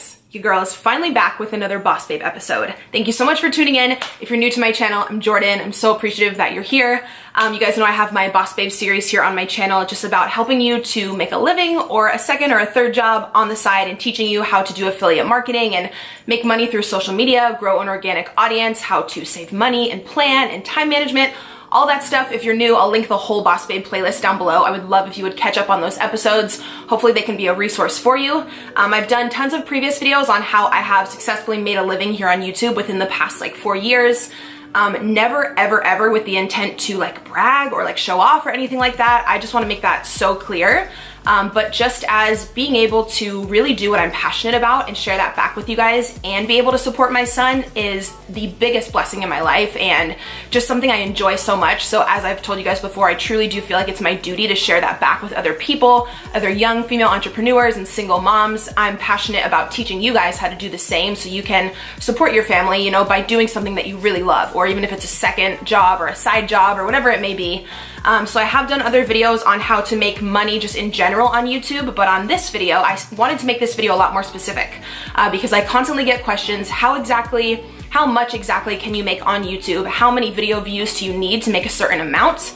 guys, your girl is finally back with another Boss Babe episode. Thank you so much for tuning in. If you're new to my channel, I'm Jordan. I'm so appreciative that you're here. You guys know I have my Boss Babe series here on my channel, just about helping you to make a living or a second or a third job on the side and teaching you how to do affiliate marketing and make money through social media, grow an organic audience, how to save money and plan and time management. All that stuff. If you're new, I'll link the whole Boss Babe playlist down below. I would love if you would catch up on those episodes. Hopefully they can be a resource for you. I've done tons of previous videos on how I have successfully made a living here on YouTube within the past like 4 years. Never, ever with the intent to like brag or like show off or anything like that. I just want to make that so clear. But just as being able to really do what I'm passionate about and share that back with you guys and be able to support my son is the biggest blessing in my life and just something I enjoy so much. So as I've told you guys before, I truly do feel like it's my duty to share that back with other people, other young female entrepreneurs and single moms. I'm passionate about teaching you guys how to do the same so you can support your family, you know, by doing something that you really love, or even if it's a second job or a side job or whatever it may be. So I have done other videos on how to make money just in general on YouTube, but on this video, I wanted to make this video a lot more specific because I constantly get questions, how much exactly can you make on YouTube? How many video views do you need to make a certain amount?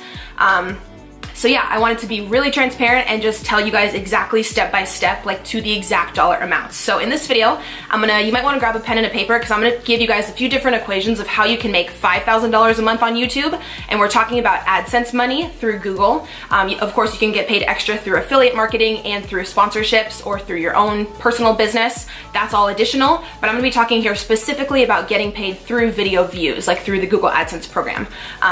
So yeah, I wanted to be really transparent and just tell you guys exactly step by step, like to the exact dollar amounts. So in this video, you might want to grab a pen and a paper because I'm going to give you guys a few different equations of how you can make $5,000 a month on YouTube. And we're talking about AdSense money through Google. Of course, you can get paid extra through affiliate marketing and through sponsorships or through your own personal business. That's all additional, but I'm going to be talking here specifically about getting paid through video views, like through the Google AdSense program.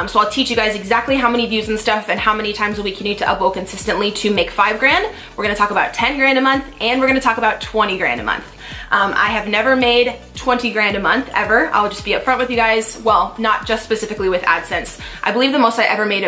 So I'll teach you guys exactly how many views and stuff and how many times a week you need to upload consistently to make 5 grand. We're gonna talk about 10 grand a month and we're gonna talk about 20 grand a month. I have never made 20 grand a month ever. I'll just be upfront with you guys. Well, not just specifically with AdSense. I believe the most I ever made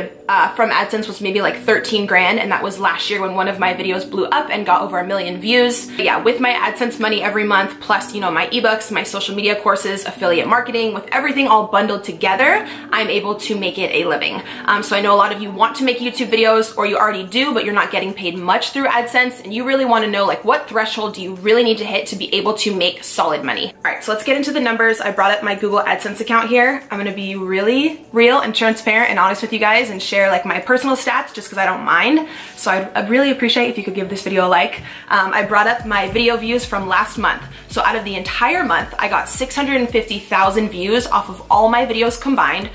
from AdSense was maybe like 13 grand, and that was last year when one of my videos blew up and got over 1 million views. But yeah, with my AdSense money every month, plus, you know, my ebooks, my social media courses, affiliate marketing, with everything all bundled together, I'm able to make it a living. So I know a lot of you want to make YouTube videos, or you already do, but you're not getting paid much through AdSense, and you really want to know like what threshold do you really need to hit to be able to make solid money. All right, so let's get into the numbers. I brought up my Google AdSense account here. I'm gonna be really real and transparent and honest with you guys and share like my personal stats just because I don't mind. So I'd really appreciate if you could give this video a like. I brought up my video views from last month. So out of the entire month, I got 650,000 views off of all my videos combined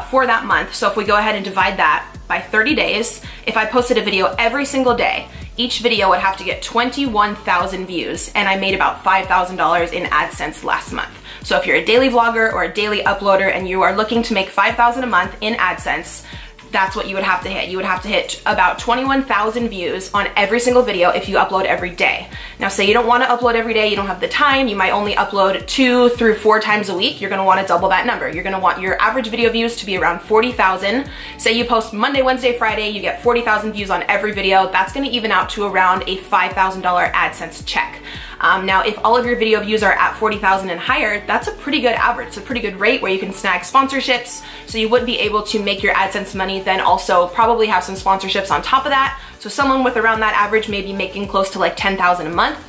for that month. So if we go ahead and divide that by 30 days, if I posted a video every single day, each video would have to get 21,000 views, and I made about $5,000 in AdSense last month. So if you're a daily vlogger or a daily uploader and you are looking to make $5,000 a month in AdSense, that's what you would have to hit. You would have to hit about 21,000 views on every single video if you upload every day. Now, say you don't want to upload every day, you don't have the time, you might only upload 2 through 4 times a week, you're going to want to double that number. You're going to want your average video views to be around 40,000. Say you post Monday, Wednesday, Friday, you get 40,000 views on every video. That's going to even out to around a $5,000 AdSense check. Now, if all of your video views are at 40,000 and higher, that's a pretty good average. It's a pretty good rate where you can snag sponsorships. So you would be able to make your AdSense money, then also probably have some sponsorships on top of that. So someone with around that average may be making close to like 10,000 a month.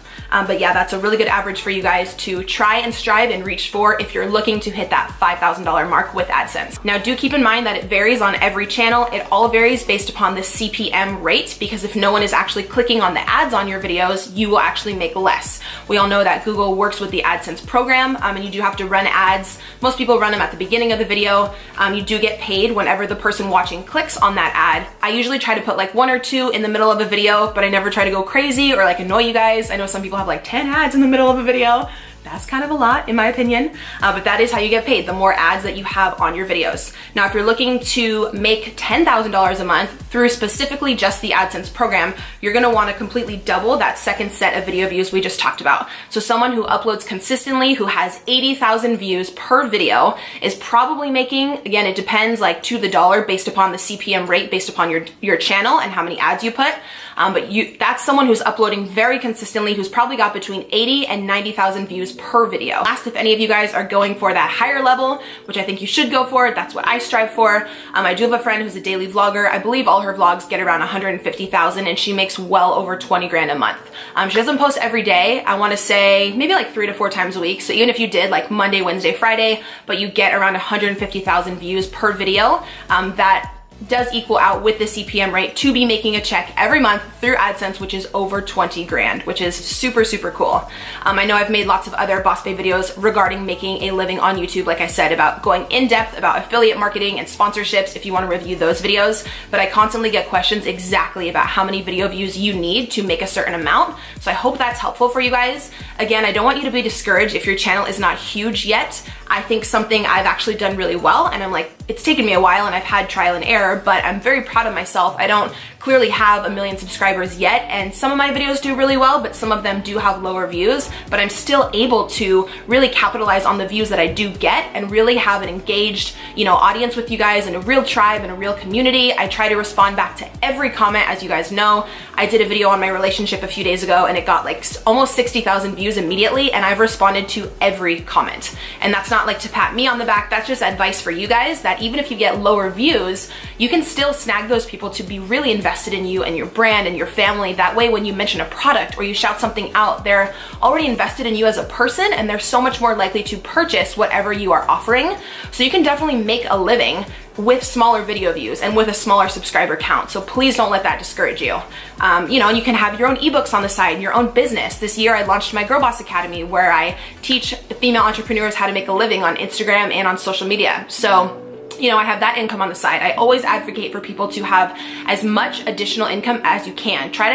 But yeah, that's a really good average for you guys to try and strive and reach for if you're looking to hit that $5,000 mark with AdSense. Now, do keep in mind that it varies on every channel. It all varies based upon the CPM rate, because if no one is actually clicking on the ads on your videos, you will actually make less. We all know that Google works with the AdSense program, and you do have to run ads. Most people run them at the beginning of the video. You do get paid whenever the person watching clicks on that ad. I usually try to put like 1 or 2 in the middle of a video, but I never try to go crazy or like annoy you guys. I know some people have like 10 ads in the middle of a video. That's kind of a lot in my opinion, but that is how you get paid, the more ads that you have on your videos. Now, if you're looking to make $10,000 a month through specifically just the AdSense program, you're gonna wanna completely double that second set of video views we just talked about. So someone who uploads consistently, who has 80,000 views per video, is probably making, again, it depends like to the dollar based upon the CPM rate, based upon your channel and how many ads you put. but that's someone who's uploading very consistently, who's probably got between 80 and 90,000 views per video. Last, if any of you guys are going for that higher level, which I think you should go for, that's what I strive for. I do have a friend who's a daily vlogger. I believe all her vlogs get around 150,000 and she makes well over 20 grand a month. She doesn't post every day. I want to say maybe like 3 to 4 times a week. So even if you did like Monday, Wednesday, Friday, but you get around 150,000 views per video, that does equal out with the CPM rate to be making a check every month through AdSense, which is over 20 grand, which is super, super cool. I know I've made lots of other Boss Babe videos regarding making a living on YouTube, like I said, about going in depth about affiliate marketing and sponsorships if you want to review those videos, but I constantly get questions exactly about how many video views you need to make a certain amount. So I hope that's helpful for you guys. Again, I don't want you to be discouraged if your channel is not huge yet. I think something I've actually done really well, and I'm like, it's taken me a while and I've had trial and error, but I'm very proud of myself. I don't clearly have 1 million subscribers yet, and some of my videos do really well, but some of them do have lower views, but I'm still able to really capitalize on the views that I do get and really have an engaged, audience with you guys and a real tribe and a real community. I try to respond back to every comment, as you guys know. I did a video on my relationship a few days ago and it got like almost 60,000 views immediately, and I've responded to every comment. And that's not like to pat me on the back, that's just advice for you guys, that even if you get lower views, you can still snag those people to be really invested in you and your brand and your family. That way, when you mention a product or you shout something out, they're already invested in you as a person, and they're so much more likely to purchase whatever you are offering. So you can definitely make a living with smaller video views and with a smaller subscriber count. So please don't let that discourage you. And you can have your own ebooks on the side and your own business. This year I launched my Girl Boss Academy, where I teach female entrepreneurs how to make a living on Instagram and on social media. So I have that income on the side. I always advocate for people to have as much additional income as you can. Try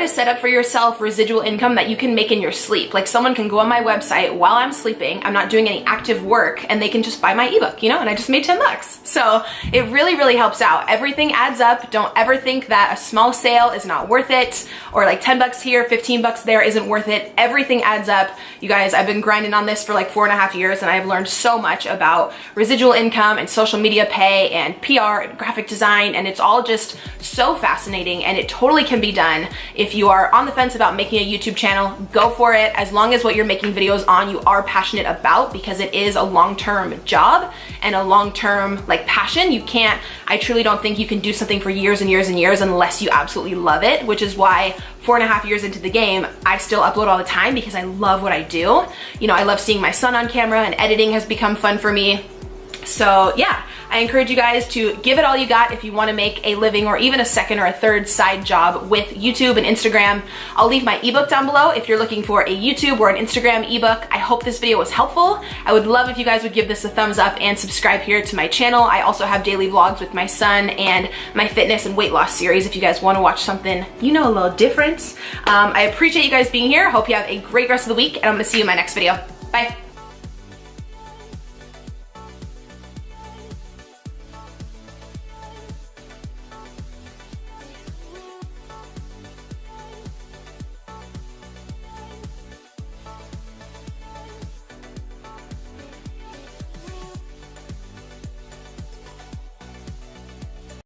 to set up for yourself residual income that you can make in your sleep. Like, someone can go on my website while I'm sleeping, I'm not doing any active work, and they can just buy my ebook, and I just made $10. So it really, really helps out. Everything adds up. Don't ever think that a small sale is not worth it, or like $10 here, $15 there isn't worth it. Everything adds up. You guys, I've been grinding on this for like 4.5 years, and I've learned so much about residual income and social media pay and PR and graphic design, and it's all just so fascinating, and it totally can be done. If you are on the fence about making a YouTube channel, go for it, as long as what you're making videos on you are passionate about, because it is a long-term job and a long-term passion. I truly don't think you can do something for years and years and years unless you absolutely love it, which is why 4.5 years into the game, I still upload all the time because I love what I do. I love seeing my son on camera, and editing has become fun for me. So yeah, I encourage you guys to give it all you got if you want to make a living, or even a second or a third side job with YouTube and Instagram. I'll leave my ebook down below if you're looking for a YouTube or an Instagram ebook. I hope this video was helpful. I would love if you guys would give this a thumbs up and subscribe here to my channel. I also have daily vlogs with my son and my fitness and weight loss series if you guys want to watch something, a little different. I appreciate you guys being here. Hope you have a great rest of the week, and I'm gonna see you in my next video. Bye.